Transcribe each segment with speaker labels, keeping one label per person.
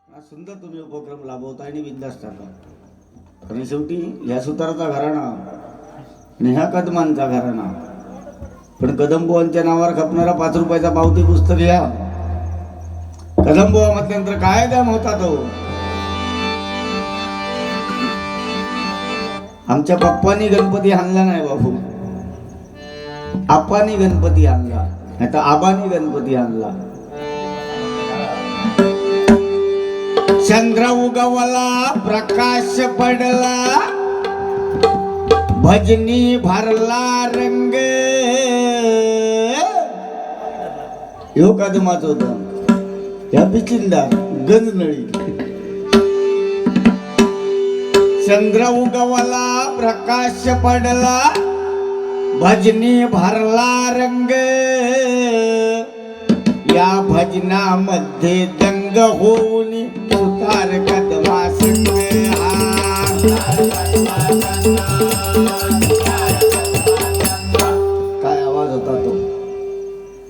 Speaker 1: हा सुंदर तुम्ही उपक्रम लाभवता आणि बिंदास टाका. आणि शेवटी ह्या सुताराचा घराणा आणि ह्या कदमांचा घराणा. पण कदमबुवांच्या नावावर खपणारा 5 रुपयाचा पावती पुस्तक घ्या. कदमबुवा म्हटल्यानंतर काय दाम होता तो. आमच्या पप्पांनी गणपती आणला नाही बाबू, आप्पांनी गणपती आणला, नाही तर आबांनी गणपती आणला. चंद्र उगवला, प्रकाश पडला, भजनी भरला रंग. ह्यो कदमाच होता, ह्या पिचिंदा गंजनळी. चंद्र उगवला, प्रकाश पडला, भजनी भरला रंग. या भजनामध्ये दंग होऊन सुतार कदमा संग. काय आवाज होता तो.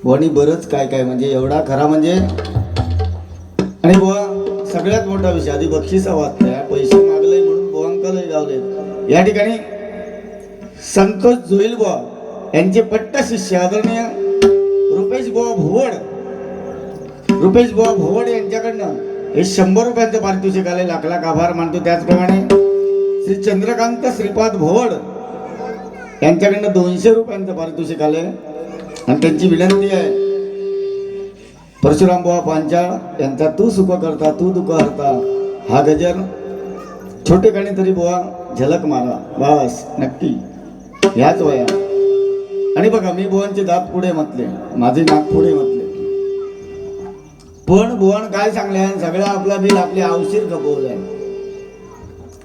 Speaker 1: बोनी बरंच काय काय म्हणजे एवढा खरा म्हणजे. आणि बुवा सगळ्यात मोठा विषय आधी बक्षीसा वाचताय, पैसे मागले म्हणून बुवांकलही गावले. या ठिकाणी संतोष जोईल बुवा यांचे पट्ट शिष्य आदरणीय रुपेश बुवा भोवड, रुपेश बुवा भोवड यांच्याकडनं हे 100 रुपयांचे पारितोषिक आले. लाख लाख आभार मानतो. त्याचप्रमाणे श्री चंद्रकांत श्रीपाद भोवड यांच्याकडनं 200 रुपयांचं पारितोषिक आले. आणि त्यांची विनंती आहे, परशुराम बुवा पांचाळ यांचा तू सुख करता तू दुःख हरता हा गजर छोटेखानी तरी बुवा झलक मारा बस नक्की ह्याच वया. आणि बघा मी बुवांचे दात पुढे म्हटले, माझे नाक पुढे म्हटले, पण बुवान काय सांगले, सगळं आपला बिल आपले औशीर खपवलंय.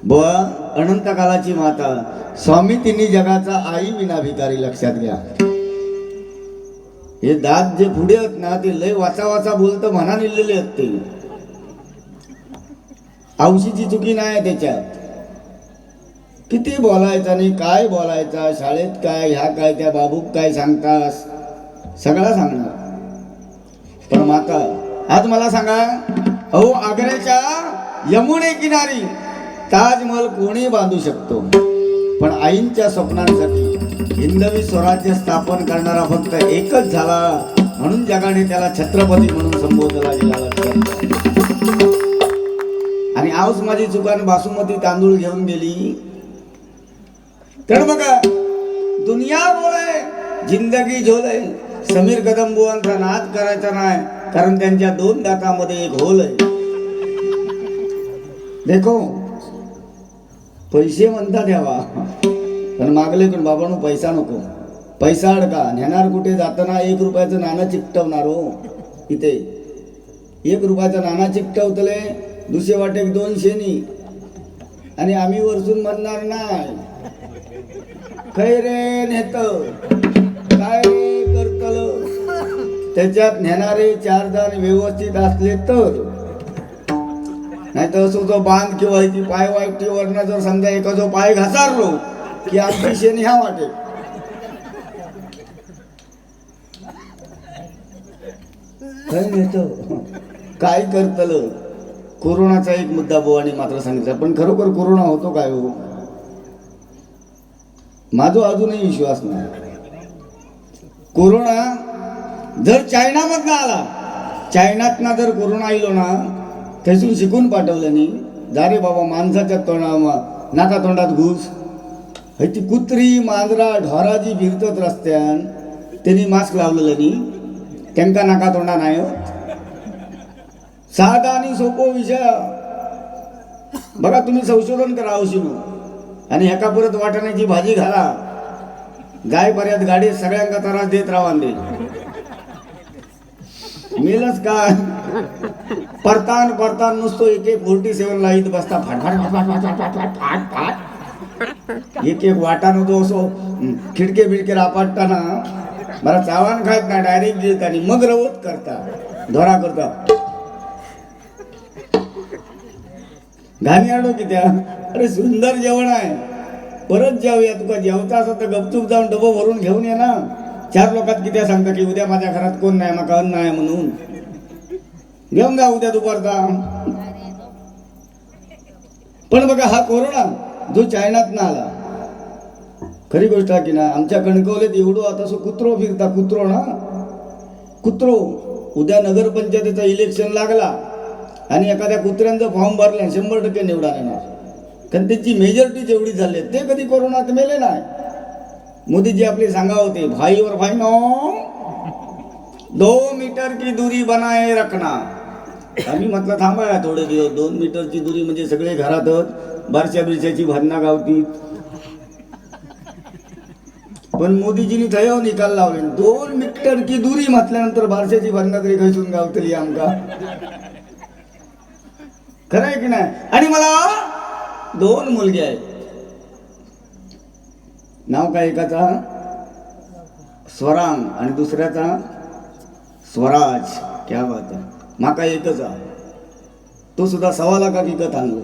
Speaker 1: बुवा अनंत कालाची माता, स्वामी तिन्ही जगाचा आई विना भिकारी. लक्षात घ्या, हे दात जे पुढे आहेत ना ते लय वाचा वाचा बोलतं म्हणा निघलेले आहेत. ते औशीची चुकी नाही त्याच्यात. किती बोलायचं आणि काय बोलायचा, शाळेत काय, ह्या काय, त्या बाबूक काय सांगतास, सगळा सांगणार. पण माता आज मला सांगा, अहो आग्र्याच्या यमुने किनारी ताजमहल कोणी बांधू शकतो, पण आईंच्या स्वप्नांसाठी हिंदवी स्वराज्य स्थापन करणारा फक्त एकच झाला, म्हणून जगाने त्याला छत्रपती म्हणून संबोधला गेला. आणि आऊस माझी चुकान बासुमती तांदूळ घेऊन गेली तर बघा दुनिया बोले जिंदगी झोले. समीर कदमबुवांचा नाद करायचा नाही, कारण त्यांच्या 2 दातामध्ये एक होल आहे. देखो पैसे म्हणता द्यावा, पण मागले पण बाबांनो पैसा नको. पैसा अडका नेणार कुठे जाताना 1 रुपयाचं नाणं चिकटवणार. हो इथे 1 रुपयाचं नाणं चिकटवतले, दुसरे वाटे 200 नी, आणि आम्ही वरसून म्हणणार नाही खै रे नेत काय करतल. त्याच्यात नेणारे 4 जण व्यवस्थित असले तर, नाही तर असो जो बांध किंवा ती पाय वाईटीवरनं जर समजा एका जो पाय घसारलो की आमची शेणी ह्या वाटे. काय नेत काय करतल. कोरोनाचा एक मुद्दा बुवानी मात्र सांगितला, पण खरोखर कोरोना होतो काय हो, माझा अजूनही विश्वास नाही. कोरोना जर चायनामधनं आला, चायनातनं जर कोरोना आलो ना, त्यातून शिकून पाठवलं नाही जा रे बाबा, माणसाच्या नाका तोंडात घुस. ती कुत्री मांजरा ढोरा जी फिरतात रस्त्यान त्यांनी मास्क लावलेलं नाही, त्यांका नाका तोंडा नाही होत. साधा आणि सोपो विषय बघा. तुम्ही संशोधन करा औषध आणि एका परत वाटाण्याची भाजी घाला, गाय पर्यंत गाडी सगळ्यांना त्रास देत राहा दे. मेलच का परतान परतान नुसतो 47 ला इथं बसता फाट एक वाटा नव्हतो असो खिडके बिडके रापाटताना बरा चावान खायत ना, डायरेक्ट गेलता आणि मग रवत करता धोरा करता. घाणी आडो की त्या. अरे सुंदर जेवण आहे, परत जाऊया. तुका जेवता असं तर गपचूप जाऊन डबं भरून घेऊन ये ना. 4 लोकात किती सांगता की उद्या माझ्या घरात कोण नाही, मका अन्न आहे म्हणून. घेऊन जा उद्या दुपारचा. पण बघा हा कोरोना जो चायनातनं आला, खरी गोष्ट आहे की ना, आमच्या कणकवलीत एवढं आता कुत्रो फिरता, कुत्रो ना कुत्रो. उद्या नगरपंचायतीचा इलेक्शन लागला आणि एखाद्या कुत्र्यांचं फॉर्म भरले 100% निवडा येणार, कारण त्यांची मेजॉरिटी जेवढी झाली ते कधी कोरोनात मेले नाही. मोदीजी आपले सांगा होते, भाई और भाई नो 2 मीटर की दूरी बनाए रखना. आम्ही म्हटलं थांबा थोडे दिवस, 2 मीटरची दूरी म्हणजे सगळे घरातच बारशा बिरशाची भांडणं गावती. पण मोदीजींनी थयो निकाल लावले, 2 मीटर की दूरी म्हटल्यानंतर बारशाची भांडणं तरी खैसून गावतली आमका. खरं आहे की नाही. आणि मला 2 मुलगे आहेत. नाव काय एकाचा स्वरांग आणि दुसऱ्याचा स्वराज. क्या बात आहे. माका एकच आहे, तो सुद्धा 1.25 लाखात विकत आणलो.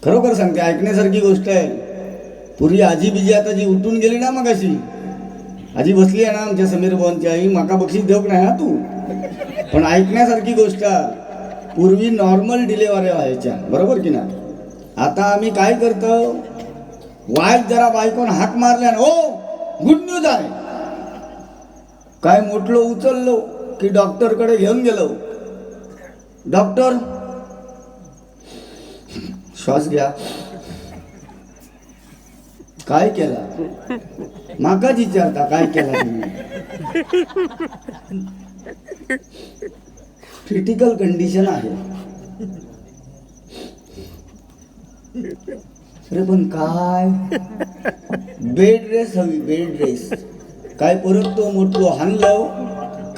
Speaker 1: खरोखर सांगते, ऐकण्यासारखी गोष्ट आहे. पूर्वी आजी बिजी आता जी उठून गेली ना, मग अशी आजी बसली आहे ना आमच्या समीर भाऊंची आई, माका बक्षीस देऊ नाही हा तू. पण ऐकण्यासारखी गोष्ट, पूर्वी नॉर्मल डिलेवरी व्हायच्या, बरोबर की ना. आता आम्ही काय करतो, वाईट जरा बायकोन हाक मारल्या, हो गुड न्यूज आहे, काय मोठलो उचललो की डॉक्टरकडे घेऊन गेलो. डॉक्टर श्वास घ्या, काय केला माकाच विचारता, काय केला तुम्ही. क्रिटिकल कंडिशन आहे. अरे पण काय, बेड रेस हवी, बेड रेस. काय परत तो मोठलो हाणलं,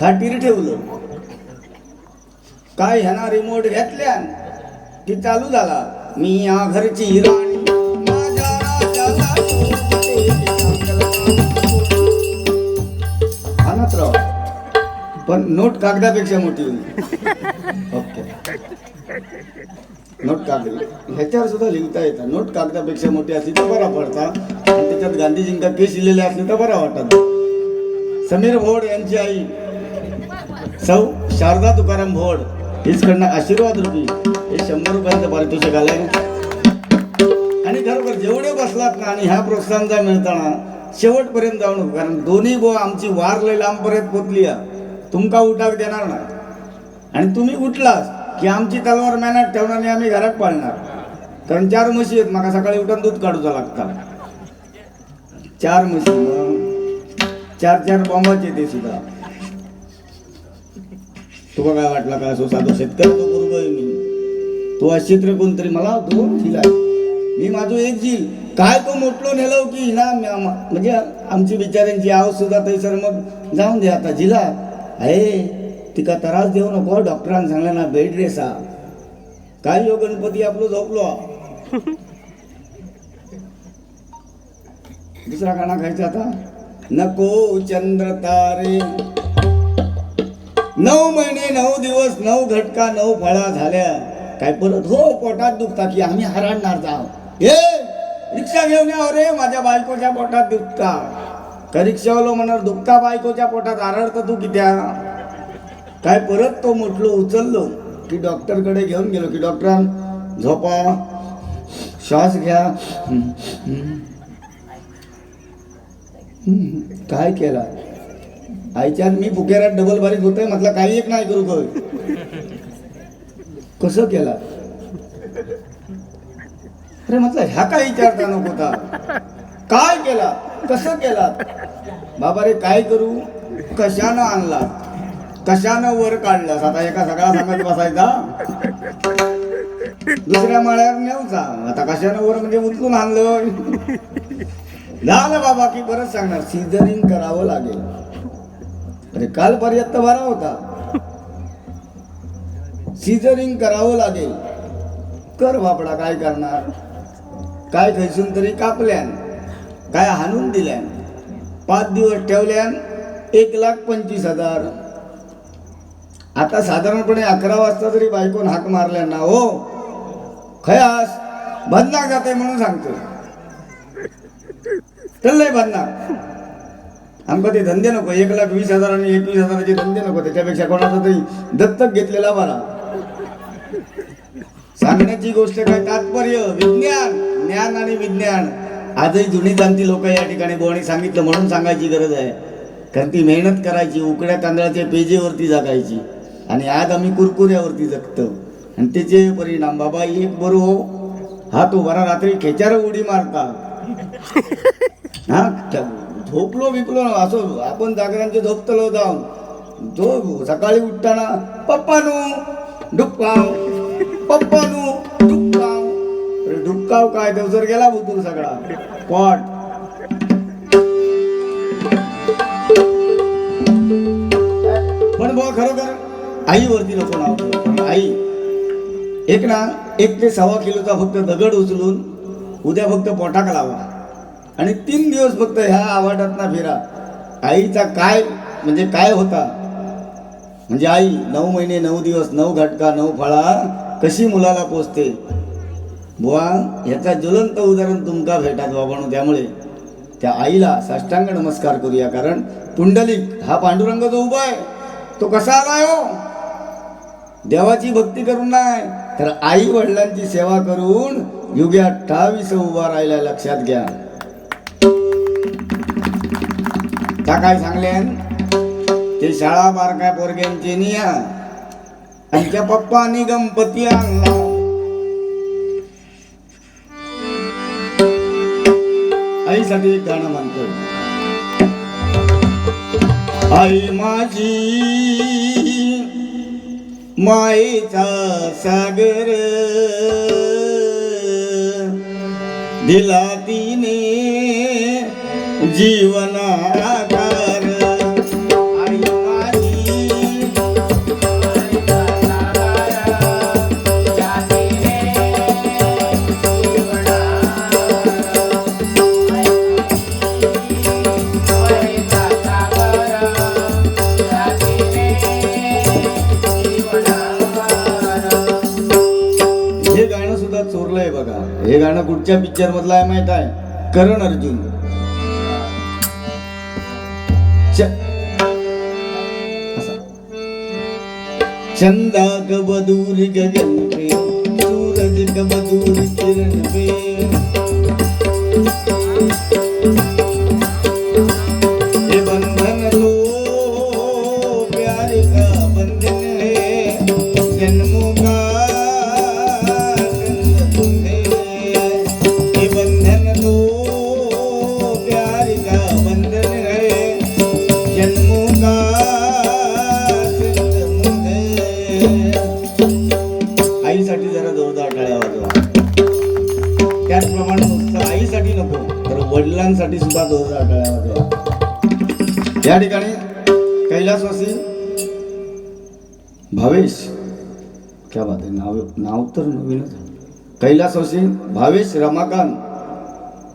Speaker 1: खाटीर ठेवलं. काय ह्याना रिमोट घेतल्या की चालू झाला, मी या घरची राणी माझ्या राजाला. हानत राव, पण नोट कागदापेक्षा मोठी होती. ओके, नोट कागद ह्याच्यावर सुद्धा लिहिता येतात. नोट कागदापेक्षा मोठी असली तर बरा पडता, आणि त्याच्यात गांधीजींका केस लिहिलेले असले तर बरा वाटत. समीर भोड यांची आई सौ शारदा तुकाराम भोड हिचकडनं आशीर्वाद रूपी हे 100 रुपयांचं पारितोषिक आलंय. आणि खरोखर जेवढे बसलात ना, आणि ह्या प्रोत्साहनचा मिळताना शेवटपर्यंत जाऊ नको, कारण दोन्ही बो आमची वार लय लांबपर्यंत पोचली आहे. तुमका उठाक देणार नाही, आणि तुम्ही उठलास की आमची तलवार मॅनात ठेवणार आणि आम्ही घरात पाळणार. कारण 4 म्हशी आहेत, माका सकाळी उठून दूध काढूचा लागतात. 4 म्हशी, मग 4 बॉम्बाचे ते सुद्धा. तुका काय वाटला का, असो साधो शेतकरी तो करू मी, तो अशित्र कोणतरी मला तो दिला, मी माझो एक जील काय तो मोठलो नेलो की ना, म्हणजे आमची बिचाऱ्यांची आव सुद्धा तैसर. मग जाऊन दे आता, जिला आहे तिका त्रास देऊ नको. डॉक्टरांनी सांगलं ना बेड रेस हा, काय यो गणपती आपलं झोपलो. दुसरा गाणं खायचा आता, नको चंद्र तारे 9 महिने 9 दिवस 9 घटका 9 फळा झाल्या, काय परत हो पोटात दुखता की आम्ही हराडणार जाऊ. हे रिक्षा घेऊन या रे, माझ्या बायकोच्या पोटात दुखता. का रिक्षावालो म्हणणार दुखता बायकोच्या पोटात, हराडता तू कित्या. काय परत तो मोठलो उचललो की डॉक्टरकडे घेऊन गेलो की डॉक्टर झोपा, श्वास घ्या. काय केला आईच्या, मी फुकेरात डबल बारीक होतोय म्हटलं, काही एक नाही करू काय. कसं केला, अरे म्हटलं ह्या काय विचारता नको होता, काय केला कसं केला. बाबा रे काय करू, कशानं आणला, कशानं वर काढलास. आता एका सगळा सांगत बसायचा, दुसऱ्या माळ्यावर नेऊचा. आता कशानं वर म्हणजे उचलून आणलं. झालं बाबा की परत सांगणार सीझरिंग करावं लागेल. अरे काल पर्यंत बरा होता, सीझरिंग करावं लागेल. कर बापडा, काय करणार. काय खैसून तरी कापल्यान, काय हाणून दिल्यान, 5 दिवस ठेवल्यान 1,25,000. आता साधारणपणे 11 वाजता जरी बायकोन हाक मारल्या ना, हो खयास बदनाक जाते म्हणून सांगतो, तर लय बदनाक. आमका ते धंदे नको, 1,20,000 आणि 21,000चे धंदे नको. त्याच्यापेक्षा कोणाचा तरी दत्तक घेतलेला बरा. सांगण्याची गोष्ट काय तात्पर्य विज्ञान ज्ञान आणि विज्ञान आजही जुनी जाणती लोक या ठिकाणी बोवाणी सांगितलं म्हणून सांगायची गरज आहे. कारण ती मेहनत करायची, उकड्या तांदळाच्या पेजेवरती जगायची आणि आज आम्ही कुरकुऱ्यावरती जगतो आणि त्याचे परिणाम बाबा एक बरो हा तो बरा रात्री खेचार उडी मारता हा झोपलो बिपलो असं आपण जागरांचे झोपतलो जाऊन तो सकाळी उठताना पप्पानू डुक्काव पप्पानू डुक्काव अरे डुक्काव काय देवसर गेला भूतूर सगळा पॉट पण बुवा खरोखर आईवरती नको नाव ठेवू. आई एक ना 1 ते 1.25 किलोचा फक्त दगड उचलून उद्या फक्त पोटाक लावा आणि 3 दिवस फक्त ह्या आवाटात ना फिरा. आईचा काय म्हणजे काय होता म्हणजे आई 9 महिने 9 दिवस 9 घटका 9 फळा कशी मुलाला पोचते बुवा ह्याचा ज्वलंत उदाहरण तुमका भेटात बाबांनो. त्यामुळे त्या आईला साष्टांग नमस्कार करूया. कारण पुंडलिक हा पांडुरंग जो उभा आहे तो कसा आलाय हो देवाची भक्ती करून नाही तर आई वडिलांची सेवा करून युगे 28 उभा राहिला. लक्षात घ्या. त्या काय सांगले ते शाळा बारकाय पोरग्यांचे निया आणि त्या पप्पानी गणपती आणला. आईसाठी एक गाणं म्हणतो. आई माझी मायेचा सागर दिला तिने जीवनाकार. आई माझी हे गाणं सुद्धा चोरलंय बघा. हे गाणं कुठच्या पिक्चर मधलं आहे माहित आहे? करण अर्जुन. चंदा कबदूर गगन पे सूरज कबदूर किरण पे ये बंधन तो प्यार का बंधन है जन्मों का संबंध है. ये बंधन तो प्यार का बंधन है जन्मों का आईसाठी जरा जोरदार टाळ्या वाजवा. त्याचप्रमाणे नुसतं आईसाठी नको तर वडिलांसाठी सुद्धा जोरदार टाळ्या वाजवा. या ठिकाणी कैलासवासी भावेश क्या बात आहे नाव तर नवीनच. कैलासवासी भावेश रमाकांत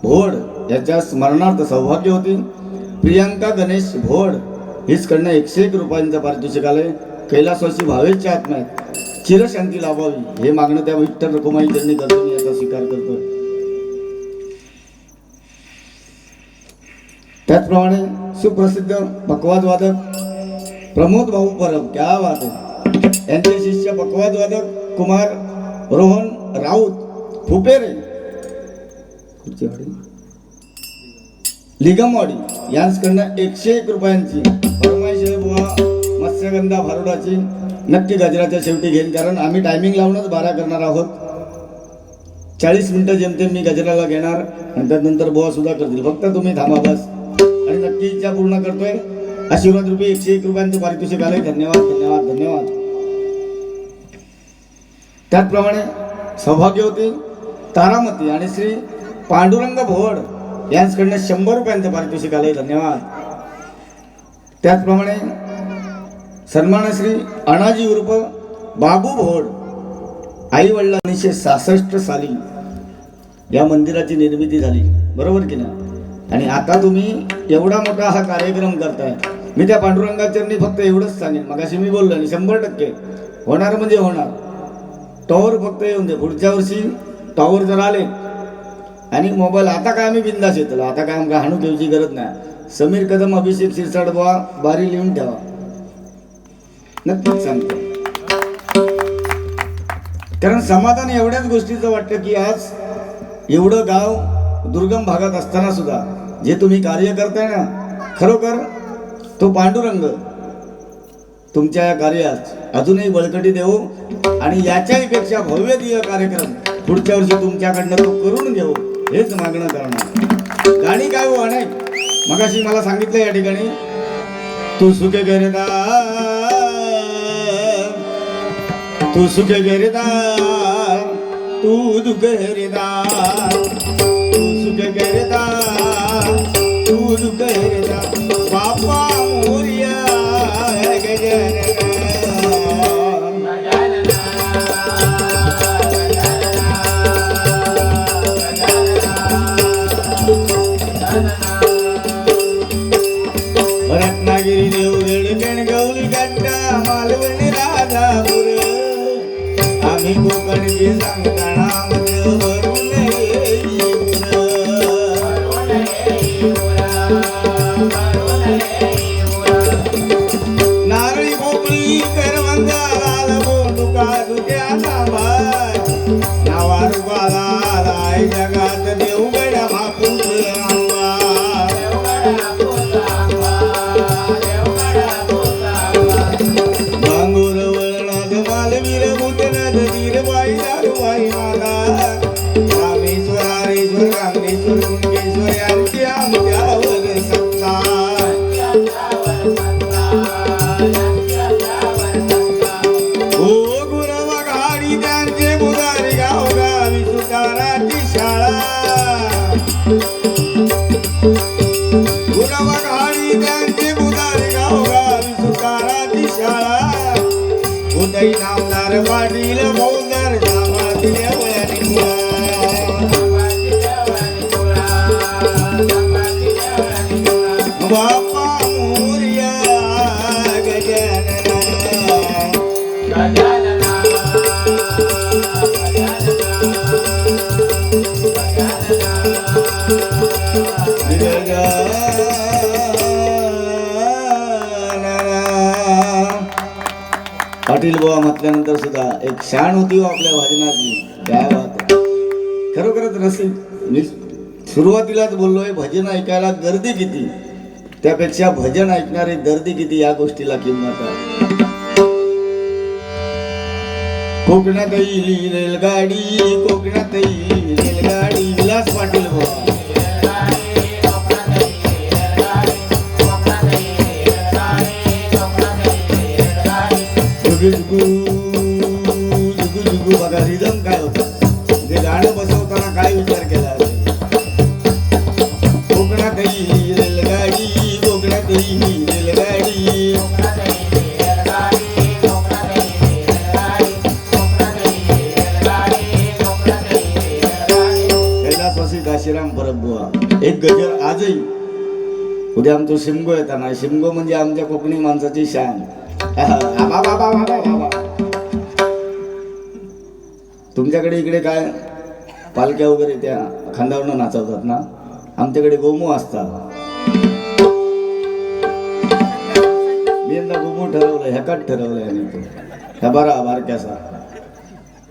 Speaker 1: भोड याच्या स्मरणार्थ सौभाग्य होती प्रियांका गणेश भोड हीच कडनं 101 रुपयांचं पारितोषिक आलंय. कैलासवासी भावेशच्या आत्म्यात चिरशांती लाभावी हे मागणं त्या विठ्ठल रखुमाई चरणी करतो. मी याचा स्वीकार करतोय. त्याचप्रमाणे सुप्रसिद्ध पकवाज वादक प्रमोद भाऊ परब क्या बात आहे यांचे शिष्य पकवाज वादक कुमार रोहन राऊत फुपेरे लिगमवाडी यांच्याकडनं 101 रुपयांची फरमाईश बुवा मत्स्यगंधा भारुडाची नक्की गजराच्या शेवटी घेईन. कारण आम्ही टायमिंग लावूनच 12 करणार आहोत. 40 मिनिटं जेमतेम मी गजराला घेणार आणि त्यानंतर बुवा सुद्धा करतील. फक्त तुम्ही थांबा बस. आणि नक्की इच्छा पूर्ण करतोय. आशीर्वाद रुपये 101 रुपयांचं पारितोषिक आलंय. धन्यवाद धन्यवाद धन्यवाद. त्याचप्रमाणे सौभाग्यवती तारामती आणि श्री पांडुरंग भोड यांच्याकडनं 100 रुपयांचं पारितोषिक आलंय. धन्यवाद. त्याचप्रमाणे सन्मानश्री अणाजी उर्फ बाबू भोड आई वडिला 1966 साली या मंदिराची निर्मिती झाली बरोबर की नाही. आणि आता तुम्ही एवढा मोठा हा कार्यक्रम करताय. मी त्या पांडुरंगाचरणी फक्त एवढंच सांगेन मगाशी मी बोललो आणि 100% होणार म्हणजे होणार. टॉवर फक्त येऊन दे. पुढच्या वर्षी टॉवर जर आले आणि मोबाईल आता काय आम्ही बिंदास येतलो. आता काय आमका हाणू ठेवची गरज नाही. समीर कदम अभिषेक शिरसाट बुवा बारी लिहून ठेवा. नक्कीच सांगतो. कारण समाधान एवढ्याच गोष्टीचं वाटतं की आज एवढं गाव दुर्गम भागात असताना सुद्धा जे तुम्ही कार्य करताय ना, खरोखर तो पांडुरंग तुमच्या या कार्यास अजूनही बळकटी देऊ आणि याच्याही पेक्षा भव्य दिव्य कार्यक्रम पुढच्या वर्षी तुमच्याकडनं तो करून घेऊ, हेच मागणं करणार. गाणी काय हो अनेक, मगाशी मला सांगितलं या ठिकाणी, तू सुखे गेरदा, तू सुखे गेरदा, तू दुःख हेरदा, तू सुखे गेरदा, तू दुःख हेरदा, बापा मोरया गजानन. रत्नागिरी देवगड गणगौली गट्टा मालवणी राजापूर, आम्ही कोकणची सांगताना वरून नारळी भोपळी करवंदा लाल बोंडुका दुध्या नावार नावार बाला जगात देवगड महापूर नामदार पाटील मौदार बापा मोरया गजानन. पाटील बुवा म्हटल्यानंतर सुद्धा एक शान होती हो आपल्या भजनाची. काय बात, खरोखरच रसिक. मी सुरुवातीलाच बोललोय, भजन ऐकायला गर्दी किती, त्यापेक्षा भजन ऐकणारी गर्दी किती या गोष्टीला किंमत आहे. कोकणात येईल रेलगाडी, कोकणात येईल रेलगाडी, विलास पाटील बुवा. जुगू जुगू जुगू बघा, रिदम काय होता ते गाणं बसवताना काय विचार केला. कोकणात येईल रेलगाडी, कोकणात येईल रेलगाडी, कैलासवासी काशीराम परब बुवा. एक गजर आजही, उद्या आमचं शिमगो येताना, शिमगो म्हणजे आमच्या कोकणी माणसाची शान. तुमच्याकडे इकडे काय पालख्या वगैरे त्या खांद्यावरनं नाचवतात ना, आमच्याकडे गोमू असतात. मी यंदा गोमू ठरवलंय, ह्याकात ठरवलंय आणि तो ह्या बारा बारक्याचा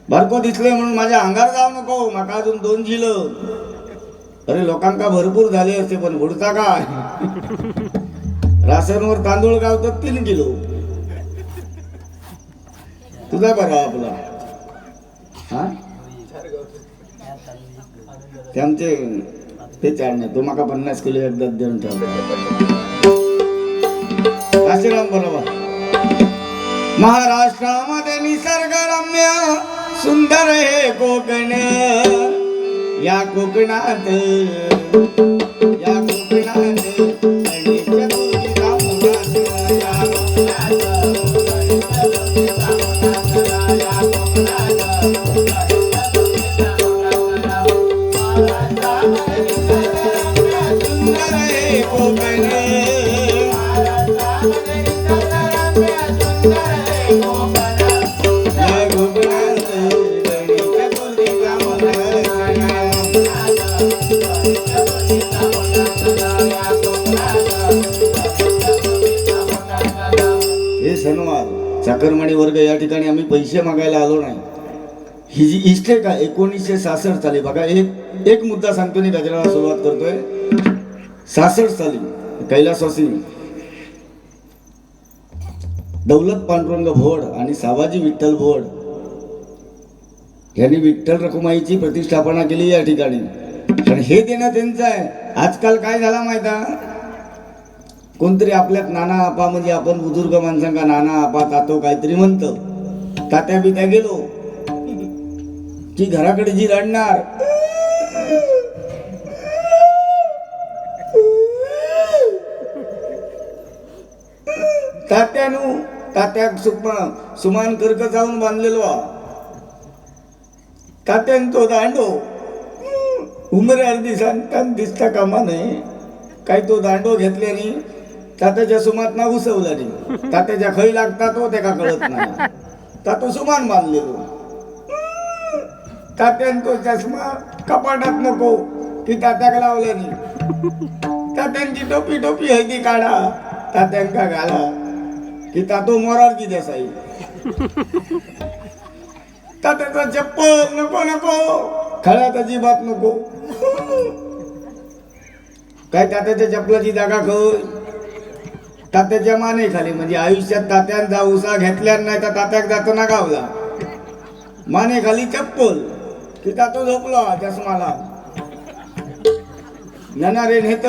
Speaker 1: बारको दिसले म्हणून माझ्या अंगार जाऊ नको, माका अजून 2 झिलं. अरे लोकांका भरपूर झाले असते पण बुडता काय. राशनवर तांदूळ गावतात 3 किलो. तुझा बरा आपला हा ते आमचे ते 4 नाही, तो माका 50 किलो एकदा देऊन ठेवला. काशीराम बरोबर. महाराष्ट्रामध्ये निसर्गरम्य सुंदर हे कोकण, या कोकणात हे सणवार चाकरमानी वर्ग या ठिकाणी आम्ही पैसे मागायला आलो नाही. ही जी हिस्ट्री का 1966 साली बघा, एक मुद्दा सांगतो आणि गजराला सुरुवात करतोय. 66 साली कैलासवासी दौलत पांडुरंग भोड आणि सावाजी विठ्ठल भोड यांनी विठ्ठल रखुमाईची प्रतिष्ठापना केली या ठिकाणी. पण हे देणं त्यांचं आहे. आजकाल काय झाला माहिती, कोणतरी आपल्यात नाना आपा, म्हणजे आपण बुजुर्ग माणसांका नाना आपा तातो काहीतरी म्हणतो. तात्या बित्या गेलो की घराकडे जी रडणार, तात्याक सुमान कर्क जाऊन बांधलेलो. तात्यान तो दांडो उमरे अर्धी सांगतान दिसता कामा नये. काही तो दांडो घेतल्याने तात्याच्या सुमात ना घुसवला नाही. तात्याच्या खै लागता तो त्याका कळत नाही. तातो सुमान बांधलेलो. तात्यान तो चष्मा कपाटात नको की तात्याक लावला नाही. तात्यांची टोपी टोपी हळदी काढा तात्यांका घाला की तातो मोरारजी देसाई. तात्याचा चप्पल नको नको, खळ्यात अजिबात नको. काय तात्याच्या चप्पलाची जागा खय, तात्याच्या माने खाली. म्हणजे आयुष्यात तात्यान जा उसा घेतल्या नाही तर तात्याक जातो ना गावला. माने खाली चप्पल की तातो झोपला चष्माला. ननारे नेत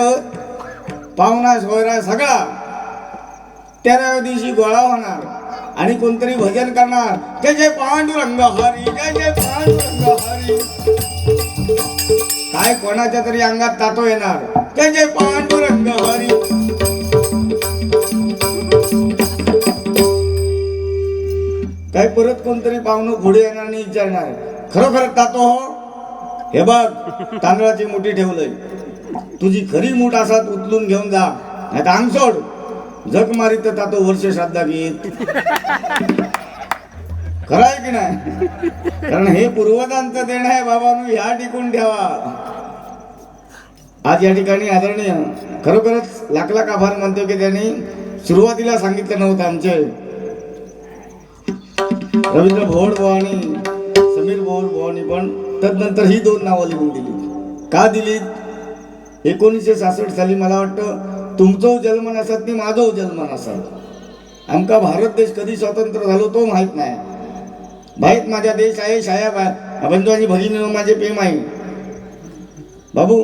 Speaker 1: पाहुणा सोयरा सगळा 13व्या दिवशी गोळा होणार आणि कोणतरी भजन करणार, जय जय पांडुरंग हरी, जय जय पांडुरंग हरी. काय कोणाच्या तरी अंगात तातो येणार, जय जय पांडुरंग हरी. काय परत कोणतरी पाहुणं पुढे येणार आणि विचारणार, खरोखर तातो हो? हे बघ तांदळाची मुठी ठेवलंय, तुझी खरी मूठ असात उचलून घेऊन जा, नाही तर अंग सोड. जग मारी तर तातो वर्ष श्राद्धा घेत. खरं आहे की नाही? कारण हे पूर्वजांचं देणं आहे बाबांनो, ह्या टिकून ठेवा. आज या ठिकाणी आदरणीय खरोखरच लाख लाख आभार मानतो की त्यांनी सुरुवातीला सांगितलं नव्हतं. आमचे रवींद्र भोड आणि समीर भोड पण तदनंतर ही 2 नावं लिहून दिली. का दिलीत? 1966 साली मला वाटतं तुमचो जन्म नसत नाही, माझो जन्म नसत. आमका भारत देश कधी स्वतंत्र झालो तो माहित नाही. माहित माझा देश आहे, छाया बंधू आणि भगिनी माझे प्रेम आहे. बाबू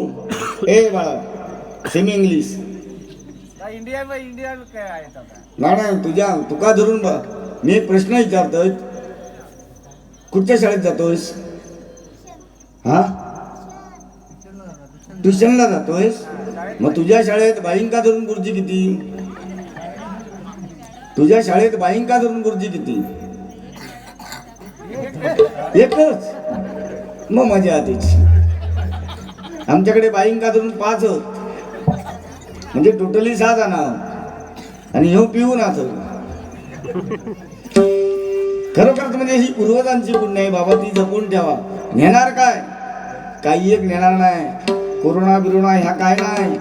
Speaker 1: ए बाळा सेमी इंग्लिश
Speaker 2: इंडिया काय आहे
Speaker 1: नाही तुका धरून बघ. मी एक प्रश्न विचारतोय, कुठच्या शाळेत जातोयस? हा, ट्युशनला जातोयस? मग तुझ्या शाळेत बाईंका धरून गुरुजी किती? तुझ्या शाळेत बाईंका धरून गुरुजी किती? एकच. मग मजा आधीच. आमच्याकडे बाईंका धरून 5 होत, म्हणजे टोटली 6 जण आणि ह्यो पिऊन असं. खरोखर म्हणजे ही पूर्वजांची पुण्य आहे बाबा, ती जपून ठेवा. नेणार काय? काही एक नेणार नाही. कोरोना बिरोना ह्या काय नाही.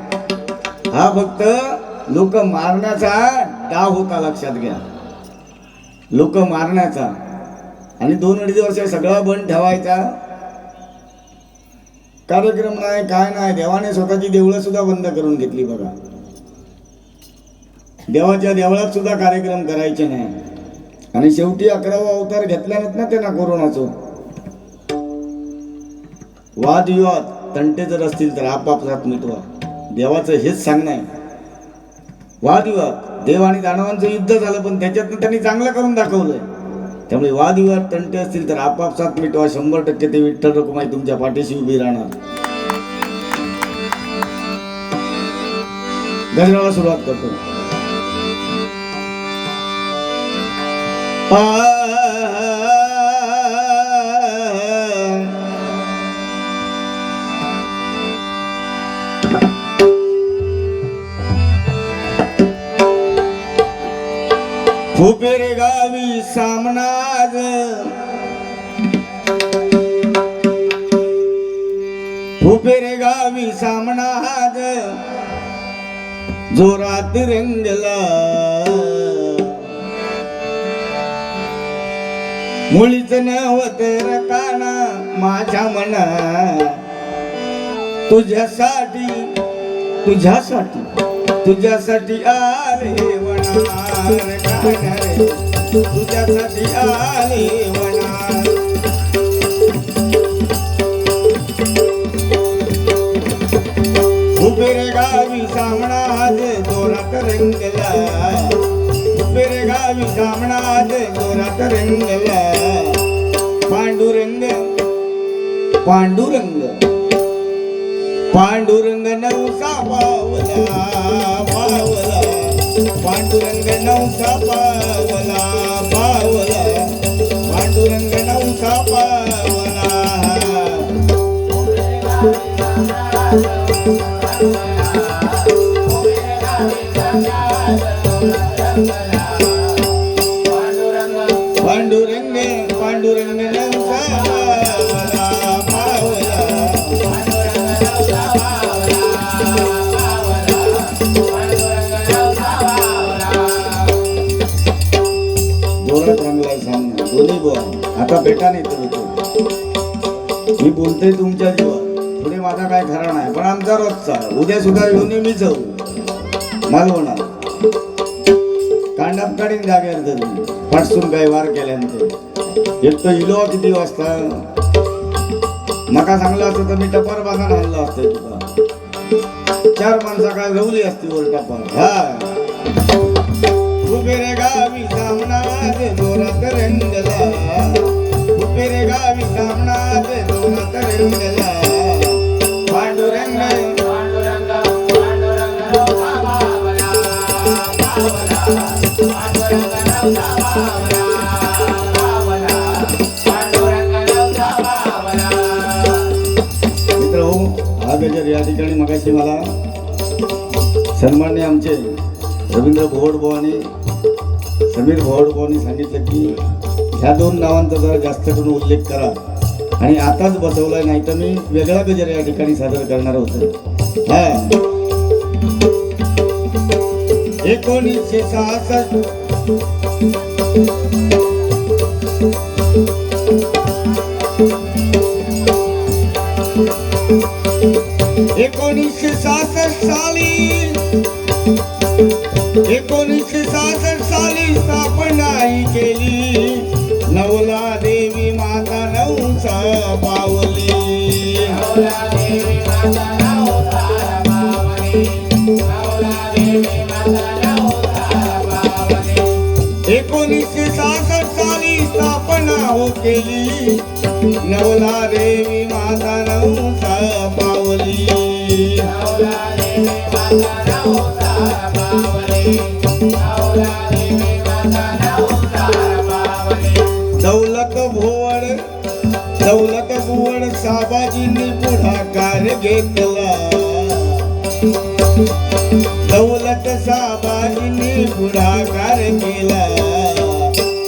Speaker 1: हा फक्त लोक मारण्याचा डाव होता, लक्षात घ्या. लोक मारण्याचा. आणि 2-2.5 वर्ष सगळं बंद ठेवायचा. कार्यक्रम नाही काय नाही. देवाने स्वतःची देवळं सुद्धा बंद करून घेतली बघा. देवाच्या देवळात सुद्धा कार्यक्रम करायचे नाही. आणि शेवटी 11वा अवतार घेतल्यानंतर ना त्यांना कोरोनाचं. वादविवाद तंटे जर असतील तर आपापसात मिटवा. देवाचं हेच सांगणं आहे. वादविवाद, देव आणि दानवांचं युद्ध झालं पण त्याच्यातनं त्यांनी चांगलं करून दाखवलंय. त्यामुळे वादविवाद तंटे असतील तर आपापसात मिटवा. 100% ते विठ्ठल रखुमाई तुमच्या पाठीशी उभी राहणार. गजराला सुरुवात करतो. फुपेरे गावी सामनाज, फुपेरे गावी सामनाज, जोरात रंगला मुळीच नव्हतं रकाना माझ्या मना तुझ्यासाठी तुझ्यासाठी तुझ्यासाठी आले वनार काना रे तुझ्यासाठी आले वनार उभेरे गावी सामना आज जोरात रंगला उभेरे गावी सामना आज जोरात रंगला पांडुरंग पांडुरंग पांडुरंग नवसा पावला पावला पांडुरंग नवसा पावला पावला पांडुरंग नवसा पावला पांडुरंग पांडुरंग नवसा पावला पावला जोरात रंगलाय सामना दोन्ही बोल आता भेटा नाही तर मी बोलतोय तुमच्या जीवा पुढे माझा काय खरा नाही पण आमचा रोजचा उद्या सुद्धा घेऊन मी जाऊ मालवणार कांडाप काढीन जागेवर धरून फाटसून काही वार केल्यानंतर एक तर इलो किती वाजता मका सांगलं असतं तर मी टपार बांधून आणलं असतं तुका 4 माणसा काय गवली असती वर टपार हा उभेरे गावी सामना जोरात रंगला उभेरे गावी सामना जोरात रंगला पांडुरंग पांडुरंग मित्र हो हा गजर या ठिकाणी मगाशी मला सन्माननीय आमचे रवींद्र भोवडबुवांनी समीर भोवडबुवांनी सांगितलं की ह्या 2 नावांचा जरा जास्त करून उल्लेख करा आणि आताच बसवलाय नाही तर मी वेगळा गजर या ठिकाणी सादर करणार होतो हा 1966 1966 साली स्थापना केली नवला देवी माता नवसा पावली 1966 साली स्थापना केली नवला देवी माता नवसा पावली दौलत भुवड साबाजींनी पुढाकार घेतला दौलत साबाजींनी पुढाकार केला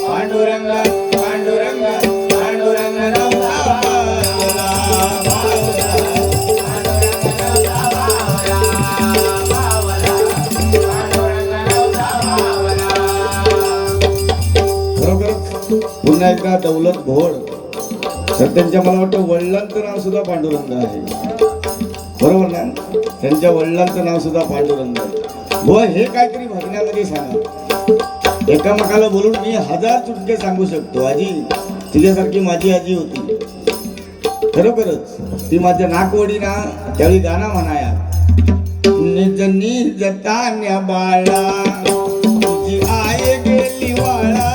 Speaker 1: पांडुरंग पांडुरंग पांडुरंग नवसा पावला पुन्हा एकदा दौलत भोड तर त्यांच्या मला वाटतं वडिलांचं नाव सुद्धा पांडुरंग आहे बरोबर ना त्यांच्या वडिलांचं नाव सुद्धा पांडुरंग आहे बुवा हे काहीतरी भजनामध्ये सांगा एकामेकाला बोलून मी 1000 चुटके सांगू शकतो आजी तुझ्यासारखी माझी आजी होती खरोखरच ती माझ्या नाकवडी ना त्यावेळी गाणं म्हणाया निज निज तान्या बाळा तुझी आय गेली वाळा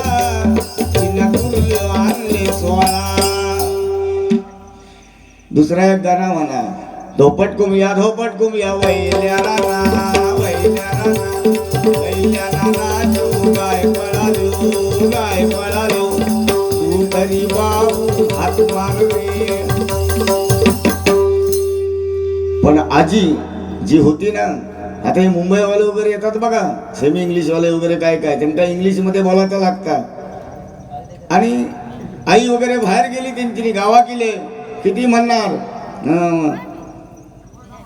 Speaker 1: तिला कुर्ल आणले सोळा दुसरा एक गाणं म्हणा धोपट कुमिया वैल्या राणा तू गाय पळालो तू तरी बाबू हात मागवे पण आजी जी होती ना आता हे मुंबईवाले वगैरे येतात बघा सेमी इंग्लिश वाले वगैरे काय त्यांना इंग्लिश मध्ये बोलायचं लागतं आणि आई वगैरे बाहेर गेली त्यांची गावा केले किती म्हणणार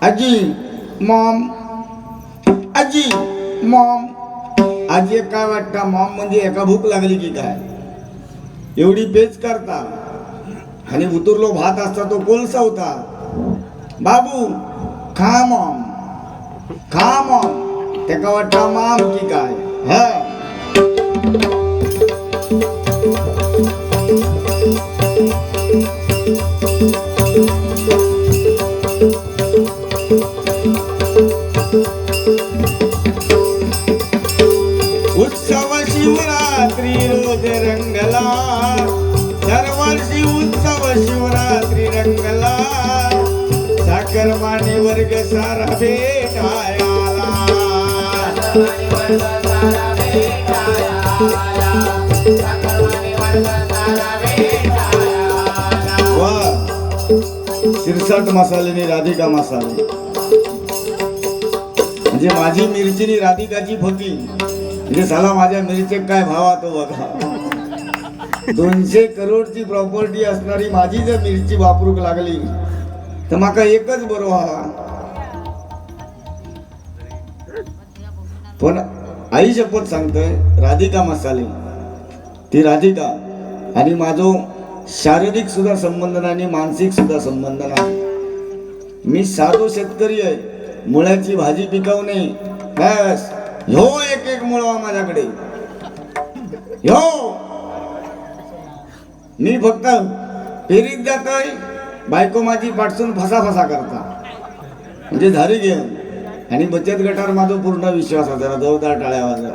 Speaker 1: आजी मॉम आजी मॉम आजी काय वाटतं मॉम म्हणजे एका भूक लागली की काय एवढी पेच करता आणि उतरलो भात असता तो कोलसा होता. बाबू खाम त्याका वाटता माम की काय. हा उत्सव शिवरात्री रोज रंगला, दरवर्षी उत्सव शिवरात्री रंगला, साखरमाने वर्ग सारा भेटायला. शिरसाट मसाले आणि राधिका मसाले म्हणजे माझी मिरची आणि राधिकाची फकी. म्हणजे साला माझ्या मिरचेक काय भाव तो बघा. 200 करोडची प्रॉपर्टी असणारी माझी जर मिरची वापरूक लागली तर माका एकच बरो हा. पण आई शपथ सांगतोय राधिका मसाले ती राधिका आणि माझो शारीरिक सुद्धा संबंध नाही आणि मानसिक सुद्धा संबंध नाही. मी साधो शेतकरी आहे. मुळ्याची भाजी पिकवणे बस ह्यो एक मुळा माझ्याकडे ह्यो. मी फक्त फेरीत जातोय. बायको माझी पाठसून फसा करता म्हणजे झारी घेऊन. आणि बचत गटावर माझा पूर्ण विश्वास होता. जोरदार टाळ्या वाजवा.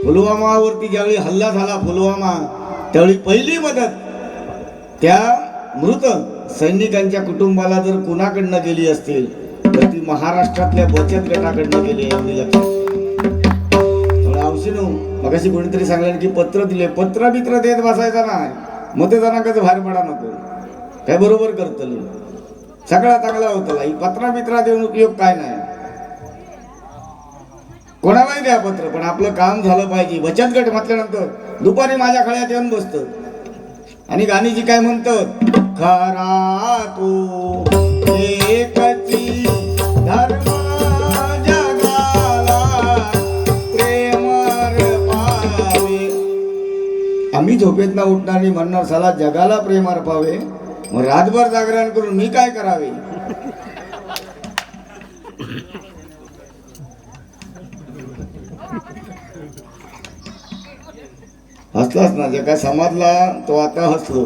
Speaker 1: पुलवामावरती ज्यावेळी हल्ला झाला पुलवामा त्यावेळी पहिली मदत त्या मृत सैनिकांच्या कुटुंबाला जर कुणाकडनं गेली असतील तर ती महाराष्ट्रातल्या बचत गटाकडनं गेली एवढी लक्षात. औषध मगाशी कोणीतरी सांगलं की पत्र दिले. पत्र बित्र देत बसायचा नाही. मतदानाकडे बाहेर पडा नको. काय बरोबर करतले सगळा चांगला होता. ही पत्रा बित्रा देऊन उपयोग काय नाही. कोणालाही द्या पत्र पण आपलं काम झालं पाहिजे. बचत गट म्हटल्यानंतर दुपारी माझ्या खळ्यात येऊन बसतं आणि गाणीजी काय म्हणतात. खरा तू एकची धर्म जगाला प्रेमर पावे. आम्ही झोपेतना उठणार आणि म्हणणार साला जगाला प्रेम अर्पावे. मग रातभर जागरण करून मी काय करावे. हसलाच ना जे काय समजला तो आता हसलो.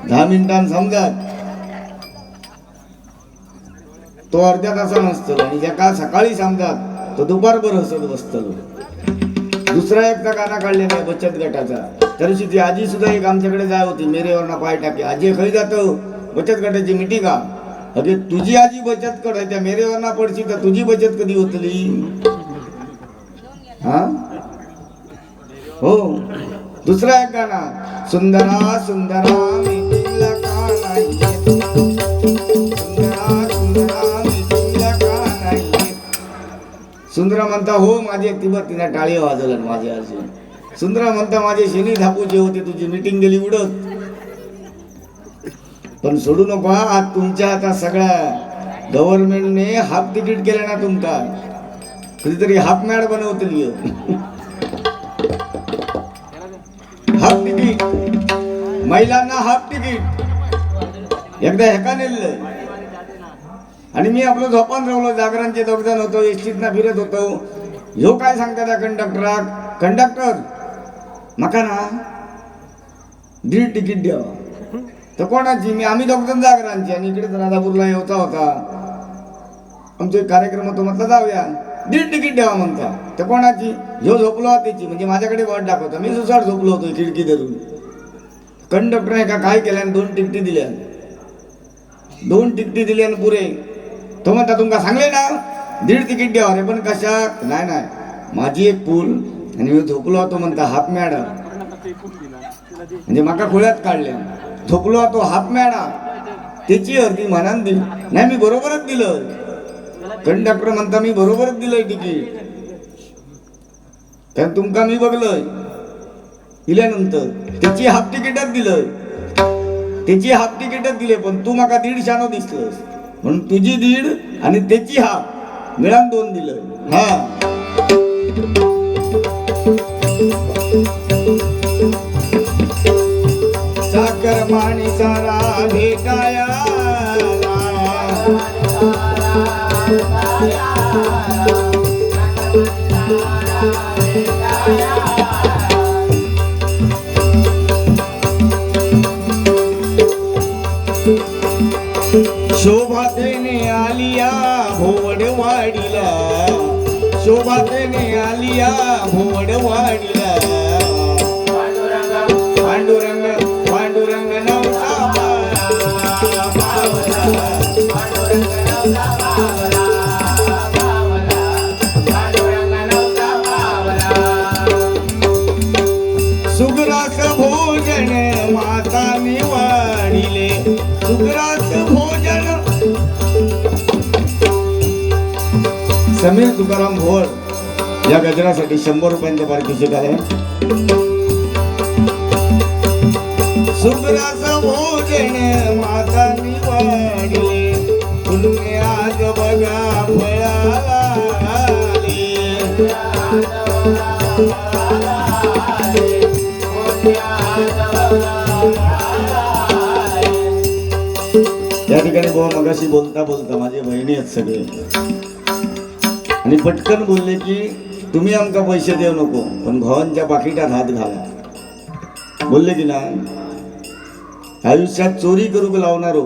Speaker 1: 10 मिनिटां समजात तो अर्ध्या तासा नसतो आणि जे काय सकाळी समजात तो दुपारभर हसत बसतलो. दुसरा एकदा गाणा काढले नाही बचत गटाचा. तरीशी ती आजी सुद्धा एक आमच्याकडे जाय होती. मेरेवरना पाय टाके. आजी खरी जातो बचत गटाची मिटिंग का. अगे तुझी आजी बचत कट त्या मेरेवरना पडशी तर तुझी बचत कधी होतली. हा हो. दुसरा एक गाणा सुंदरा सुंदरा मिटिंगला का नाही. सुंदरा सुंदरा मिटिंगला का नाही. सुंदरा म्हणता हो माझे तिने टाळी वाजवल्या माझे आजी. सुंदरा म्हणता माझे शेनी धापूचे होते तुझी मीटिंग गेली उडत. पण सोडू नको आज तुमच्या आता सगळ्या गव्हर्नमेंटने हाफ तिकीट केलं ना तुमका. कधीतरी हाफ मॅड बनवतली. हाफ तिकीट महिलांना हाफ तिकीट एकदा हेका नेलं आणि मी आपलं झोपान राहिलो. जागरांचे दोघजण होतो. एसटीतनं फिरत होतो. ह्यो काय सांगता त्या कंडक्टराक. कंडक्टर मका ना 1.5 तिकीट द्यावा. तर कोणाची मी आम्ही दोघजण जागरांची आणि इकडे राजापूरला येवचा होता. आमचा कार्यक्रम होतो म्हटलं जाऊया. 1.5 तिकीट द्यावा म्हणता. तर कोणाची ह्यो झोपलो त्याची म्हणजे माझ्याकडे वाट दाखवता. मी सुसाट झोपलो होतो खिडकी धरून. कंडक्टरने का काय केल्याने 2 तिकटी दिल्या. 2 तिकटी दिल्याने पुरे. तो म्हणता तुमका सांगले ना 1.5 तिकीट द्यावा रे. पण कशा नाही माझी एक पूल आणि मी झोपलो होतो म्हणता हाफ मॅडा म्हणजे माका खोळ्यात काढल्या. झोपलो होतो हाफ मॅडा त्याची अर्धी म्हणान दिली. नाही मी बरोबरच दिलं. कंडक्टर म्हणता मी बरोबरच दिलंय तिकीट. कारण तुमका मी बघलंय दिल्यानंतर त्याची हाफ तिकीटच दिलंय. त्याची हाफ तिकीटच दिले पण तू माका 150 दिसलंस म्हणून तुझी 1.5 आणि त्याची हाफ मिळून 2 दिलं. हा माणसाला भेटाया शोभातेने आलिया भोवडवाडीला शोभातेने आलिया भोवडवाडीला पांडुरंग पांडुरंग नवसा सुग्रास भोजन माता निवाडिले सुग्रास भोजन समीर तुकाराम भोळ या गजरासाठी 100 रुपयांचे पारितोषिक आहे. सुग्रास भोजन माता निवाडिले पुण्य आज बघा फळाले या ठिकाणी बुवा मगाशी बोलता बोलता माझे बहिणी आहेत सगळे आणि पटकन बोलले की तुम्ही आमका पैसे देऊ नको पण भावांच्या पाकिटात हात घाला बोलले की ना. आयुष्यात चोरी करू लावणारो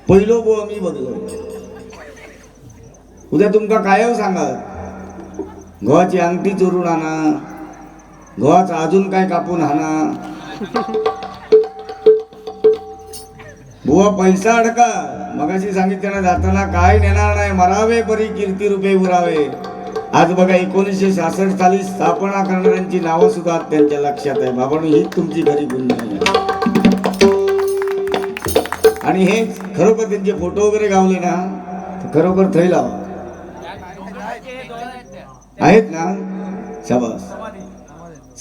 Speaker 1: पहिलो बुवा मी बघलो. उद्या तुमका काय सांगा गव्हाची अंगठी चोरून आणा गव्हाचा अजून काय कापून आणा बुवा पैसा अडका. मगाशी सांगितलं जाताना काय नेणार नाही मरावे परी कीर्ती रुपये उरावे. आज बघा 1966 साली स्थापना करणाऱ्यांची नावं सुद्धा त्यांच्या लक्षात आहे. बाबांनो ही तुमची खरी गुण आहे. आणि हे खरोखर त्यांचे फोटो वगैरे गावले ना खरोखर थै लावा आहेत ना शाबास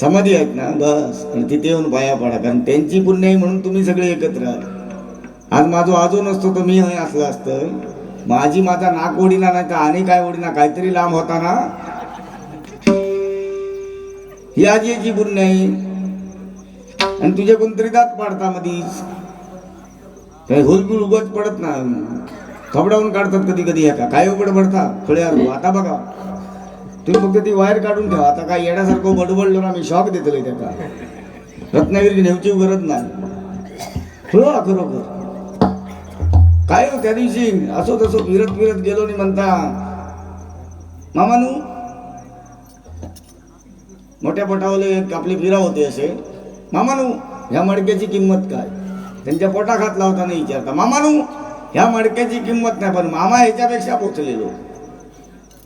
Speaker 1: समाधी आहेत ना बस. आणि तिथे येऊन पाया पडा कारण त्यांची पुण्य आहे म्हणून तुम्ही सगळे एकत्र आहात. आज माझा आजो नसतो तर मी हे असलं असतं. माझी माझा नाक ओढीना नाही तर आणि काय ओढीना काहीतरी लांब होता ना. ही आजीची पुण्य आहे. आणि तुझे कोणतरी दात पाडता मधीच काही होलबिल उगत पडत ना थबडावून काढतात कधी कधी एका काय उघड पडता खळ्यावर. आता बघा तुम्ही फक्त ती वायर काढून ठेवा. आता काय येण्यासारखं बडबडलो ना मी शॉक देतो त्याका रत्नागिरी नेवची गरज नाही. खरोखर काय हो त्या दिवशी असो तसो फिरत फिरत गेलो आणि म्हणता मामानू मोठ्या पोटावले आपले फिरा होते असे. मामानू ह्या मडक्याची किंमत काय. त्यांच्या पोटा घातला होता नाही विचारता मामानू ह्या मडक्याची किंमत नाही पण मामा ह्याच्यापेक्षा पोचलेलो.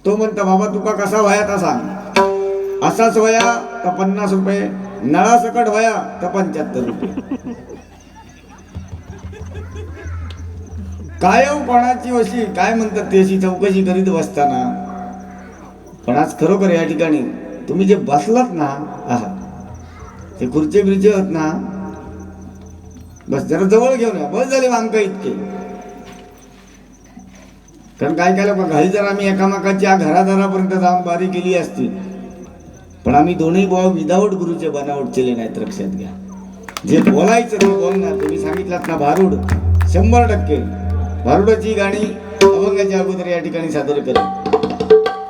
Speaker 1: तो म्हणता बाबा तुका कसा वया ता सांग. असाच वया तर 50 रुपये नळासकट वया तर 75 रुपये. काय कोणाची अशी काय म्हणतात ती अशी चौकशी करीत बसताना. पण आज खरोखर या ठिकाणी तुम्ही जे बसलात ना आहात ते खुर्चे बिरचे होत ना बस जरा जवळ घेऊन या बस झाले मांका इतके. कारण काय काय लोक घाई जर आम्ही एकामेकाच्या घरादारापर्यंत जाऊन बारी केली असती पण आम्ही दोन्ही भाऊ विदाऊट गुरुचे बनावट केले नाहीत. लक्षात घ्या जे बोलायचं ते बोलणार. तुम्ही सांगितलात ना भारूड 100% भारुडाची गाणी अभंगाच्या अगोदर या ठिकाणी सादर करेल.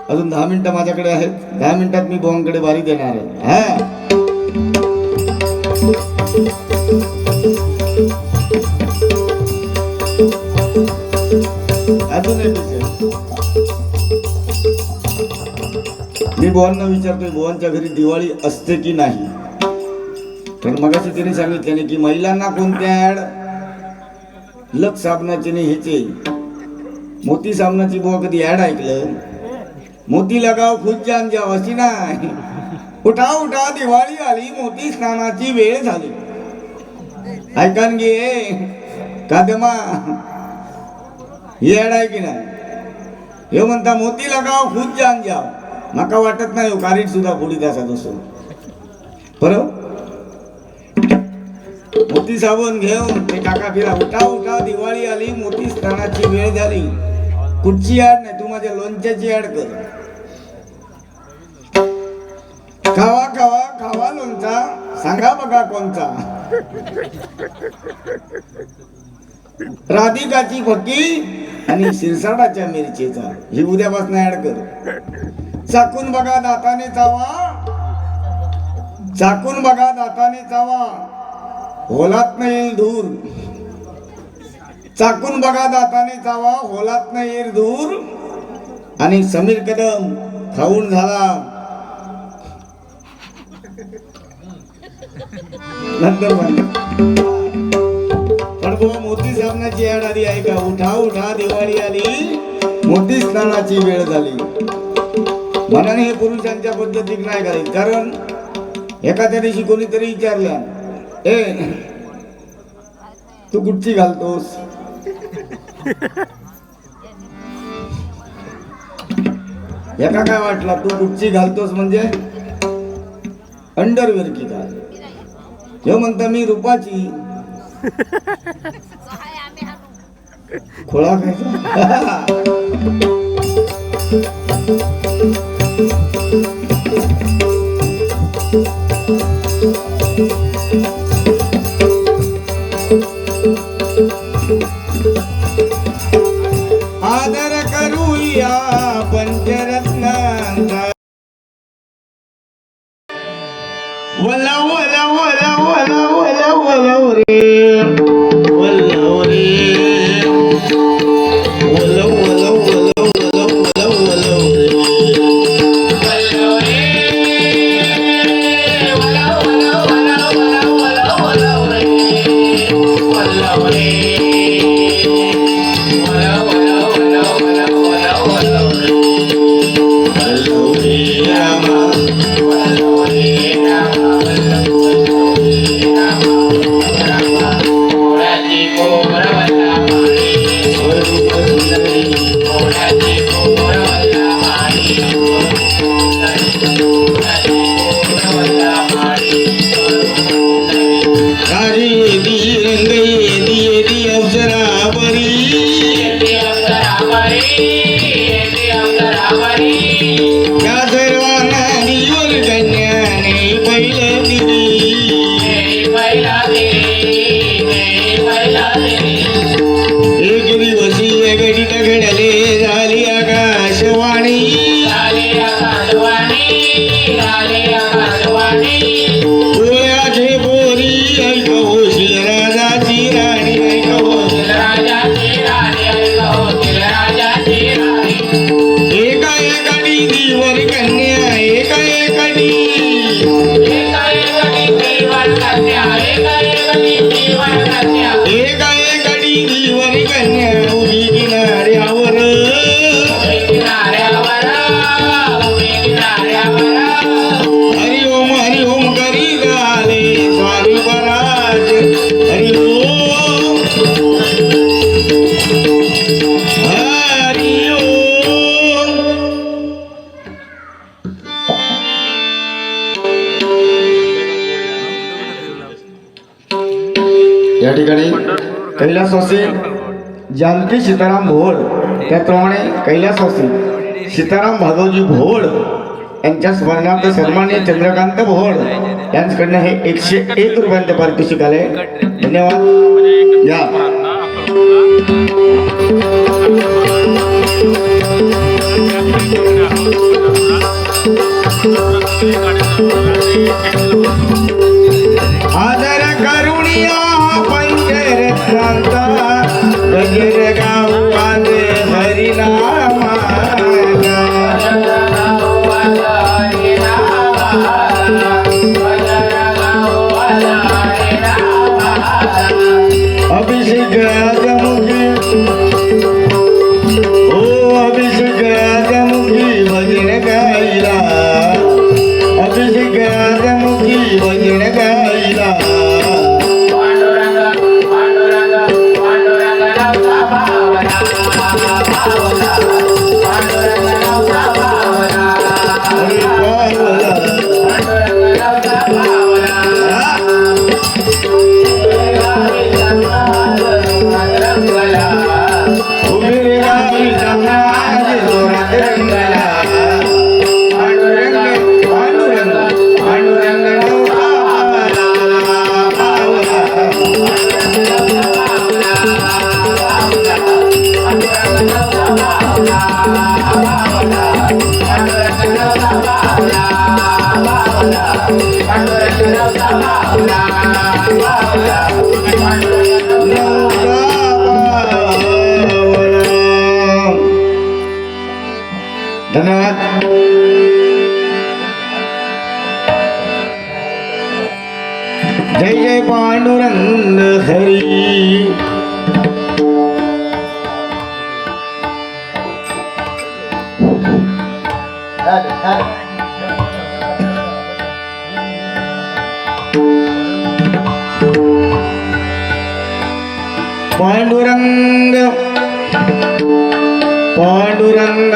Speaker 1: अजून 10 मिनिटं माझ्याकडे आहेत. 10 मिनिटात मी भावांकडे बारी देणार आहे. अजून मी भावांना विचारतोय भावांच्या घरी दिवाळी असते की नाही. तर मगाशी तिने सांगितल्याने की महिलांना कोणत्या ऍड लक्ष साबणाचे नाही ह्याचे मोती साबणाची बुवा कधी ऍड ऐकलं. मोती लगाव खुद जान जाव अशी नाही. उठा उठा दिवाळी आली मोती स्नानाची वेळ झाली. ऐकन घे कादमा ही ऍड आहे की नाही. हे म्हणता मोती लगाव खुद जान जाव. माका वाटत नाही कारीट सुद्धा पुढे तासात असो बरं. मोती साबण घेऊन ते काका फिरा उठा उठा दिवाळी आली मोती स्नानाची वेळ झाली. कुठची ऍड नाही तू माझ्या लोणच्याची ऍड कर. खावा खावा खावा लोणचा सांगा बघा कोणचा. राधिकाची फकी आणि शिरसाडाच्या मिरचीचा ही उद्यापासून ऍड कर. चाकून बघा दाताने चावा, चाकून बघा दाताने चावा, होलात येईल दूर. चाकून बघा दाताने चावा, होलात येईल दूर. आणि समीर कदम खाऊन झाला नंतर पण मोती साबणाची ऍड आली आहे का? उठा उठा दिवाळी आली, मोती स्नानाची वेळ झाली. मनाने हे पुरुषांच्या पद्धतीत नाही करायचं. कारण एखाद्या दिवशी कोणीतरी विचारलं, ए तू कुठची घालतोस? एका काय वाटला तू कुठची घालतोस म्हणजे अंडरवेअर की काय? हे म्हणता मी रूपाची. खोळा खायचा. आदर करूया पंचरत्नांचा. वला वला वला वला वला वला रे, वला रे, वला वला वला वला वला वला या ठिकाणी कैलासवासी जानकी सीताराम भोळ, त्याप्रमाणे कैलासवासी सीताराम भागवजी भोळ यांच्या स्मरणार्थ सन्माननीय चंद्रकांत भोळ यांच्याकडनं हे 101 रुपयांचे पारितोषिक आले. धन्यवाद. या आदर करुणिया पंचरत्नांचा गजर गावात हरिनामा. अभिषेक राजमुखी ओ अभिषेक राजमुखी भजन गायला, अभिषेक राजमुखी भजन गायला.
Speaker 3: Hare
Speaker 1: धन्यवाद. जय जय पांडुरंग हरी. पांडुरंग पांडुरंग